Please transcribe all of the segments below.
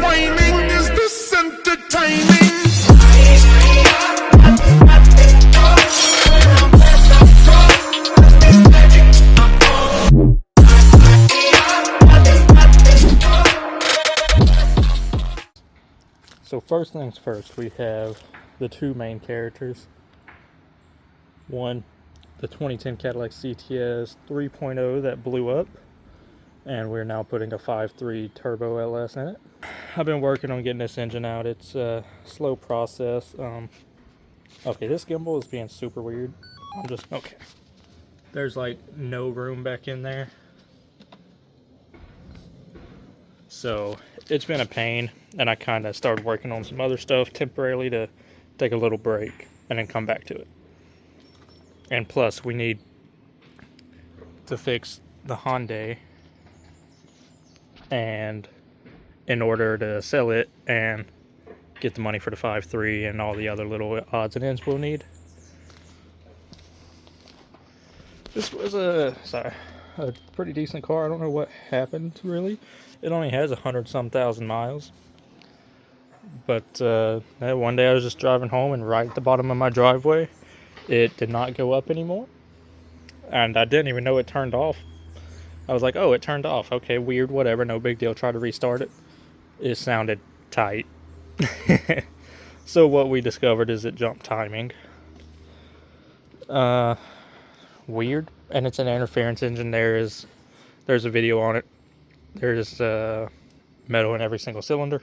whining? Is this entertaining? So first things first, we have the two main characters. One, the 2010 Cadillac CTS 3.0 that blew up, and we're now putting a 5.3 turbo LS in it. I've been working on getting this engine out. It's a slow process. Okay, this gimbal is being super weird. Okay. There's like no room back in there. So it's been a pain, and I kind of started working on some other stuff temporarily to take a little break and then come back to it. And plus, we need to fix the Hyundai, and in order to sell it and get the money for the 5.3 and all the other little odds and ends we'll need. This was a pretty decent car. I don't know what happened, really. It only has 100-some thousand miles. But one day I was just driving home, and right at the bottom of my driveway, it did not go up anymore. And I didn't even know it turned off. I was like, oh, it turned off. Okay, weird, whatever, no big deal. Try to restart it. It sounded tight. So what we discovered is it jumped timing. Weird. And it's an interference engine. There's a video on it. There's metal in every single cylinder.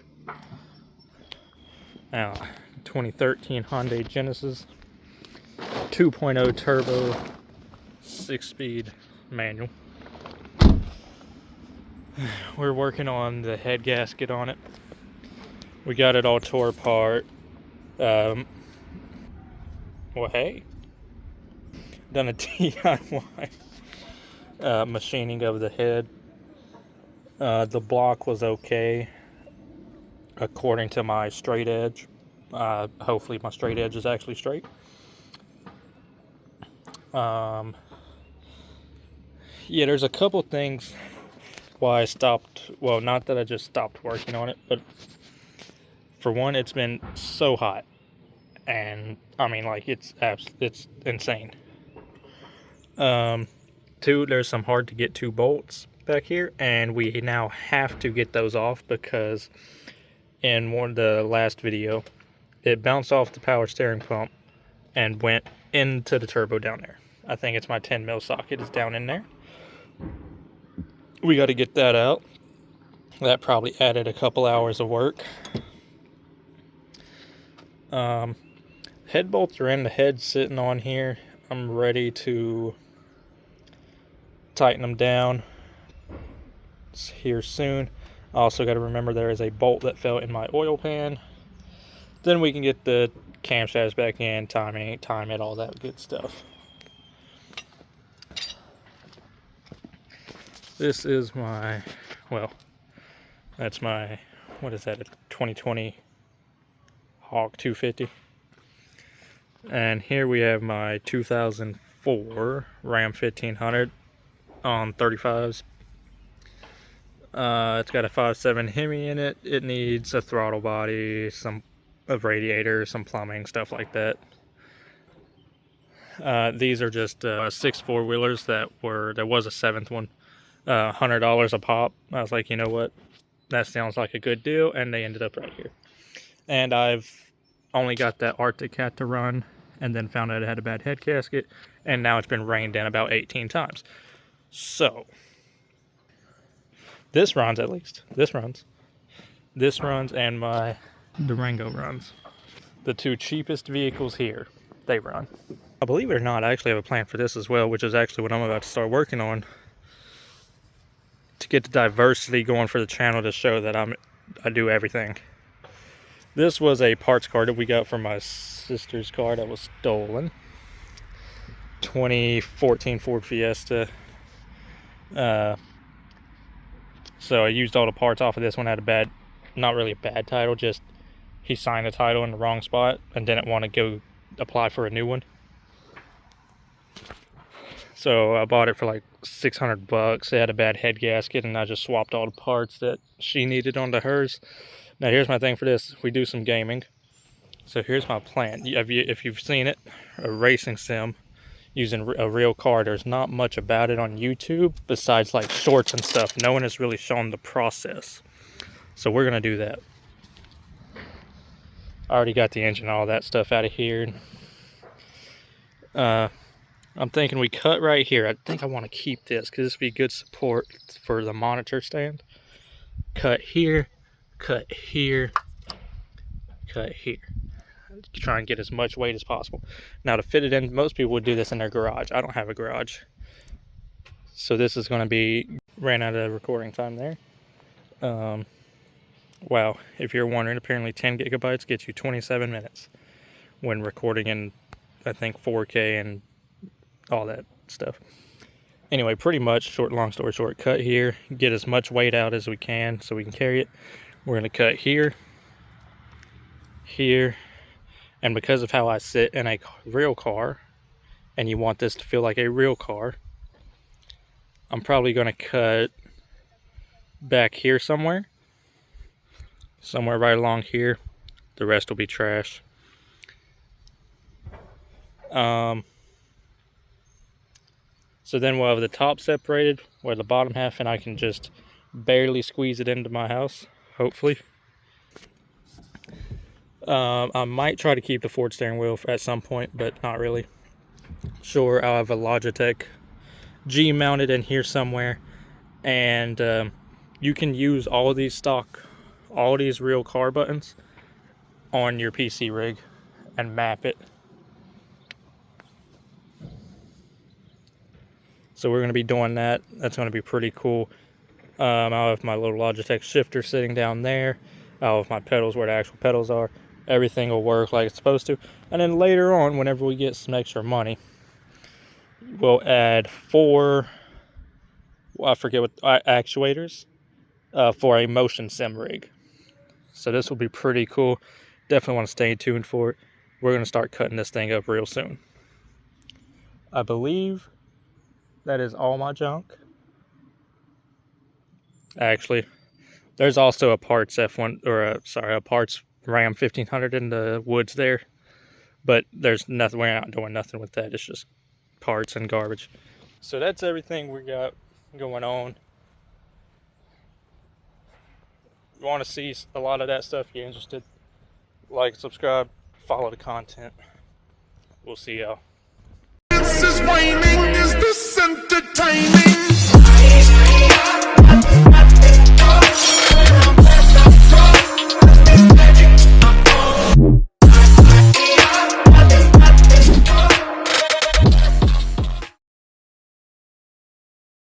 Now, 2013 Hyundai Genesis 2.0 turbo 6-speed manual. We're working on the head gasket on it. We got it all tore apart. Well, hey, done a DIY machining of the head. The block was okay according to my straight edge. Hopefully my straight edge is actually straight. Yeah, there's a couple things why I stopped. Well, not that I just stopped working on it, but for one, it's been so hot, and I mean, like, it's insane. Two, there's some hard to get to bolts back here, and we now have to get those off because in the last video, it bounced off the power steering pump and went into the turbo down there. I think it's my 10 mil socket is down in there. We got to get that out. That probably added a couple hours of work. Head bolts are in, the head's sitting on here. I'm ready to tighten them down. It's here soon. I also got to remember there is a bolt that fell in my oil pan. Then we can get the camshafts back in, time it, all that good stuff. This is my, well, that's my, what is that, a 2020 Hawk 250. And here we have my 2004 Ram 1500 on 35s. It's got a 5.7 Hemi in it. It needs a throttle body, a radiator, some plumbing, stuff like that. These are just 6 4-wheelers there was a 7th one. $100 a pop. I was like, you know what? That sounds like a good deal, and they ended up right here. And I've only got that Arctic Cat to run, and then found out it had a bad head gasket, and now it's been rained in about 18 times. So, this runs at least. This runs, and my Durango runs. The two cheapest vehicles here, they run. Believe it or not, I actually have a plan for this as well, which is actually what I'm about to start working on, to get the diversity going for the channel, to show that I do everything. This was a parts car that we got from my sister's car that was stolen. 2014 Ford Fiesta. So I used all the parts off of this one. Had a bad, not really a bad title, just he signed the title in the wrong spot and didn't want to go apply for a new one. So I bought it for like $600. It had a bad head gasket, and I just swapped all the parts that she needed onto hers. Now here's my thing for this. We do some gaming. So here's my plan. If you've seen it, a racing sim using a real car, there's not much about it on YouTube besides like shorts and stuff. No one has really shown the process. So we're gonna do that. I already got the engine and all that stuff out of here. I'm thinking we cut right here. I think I want to keep this because this would be good support for the monitor stand. Cut here, cut here, cut here. Try and get as much weight as possible. Now to fit it in, most people would do this in their garage. I don't have a garage. So this is going to be, ran out of recording time there. Wow, if you're wondering, apparently 10 gigabytes gets you 27 minutes when recording in, I think, 4K and all that stuff. Anyway, pretty much, long story short, cut here, get as much weight out as we can so we can carry it. We're going to cut here, here, and because of how I sit in a real car, and you want this to feel like a real car, I'm probably going to cut back here somewhere right along here. The rest will be trash. So then we'll have the top separated where the bottom half, and I can just barely squeeze it into my house, hopefully. I might try to keep the Ford steering wheel at some point, but not really. Sure, I'll have a Logitech G mounted in here somewhere, and you can use all of these real car buttons on your PC rig and map it. So we're going to be doing that. That's going to be pretty cool. I'll have my little Logitech shifter sitting down there. I'll have my pedals where the actual pedals are. Everything will work like it's supposed to. And then later on, whenever we get some extra money, we'll add 4, I forget what, actuators for a motion sim rig. So this will be pretty cool. Definitely want to stay tuned for it. We're going to start cutting this thing up real soon. I believe that is all my junk. Actually, there's also a parts F1, or a parts Ram 1500 in the woods there. But there's nothing, we're not doing nothing with that. It's just parts and garbage. So that's everything we got going on. If you want to see a lot of that stuff, if you're interested, like, subscribe, follow the content. We'll see y'all. This is whining, is this entertaining?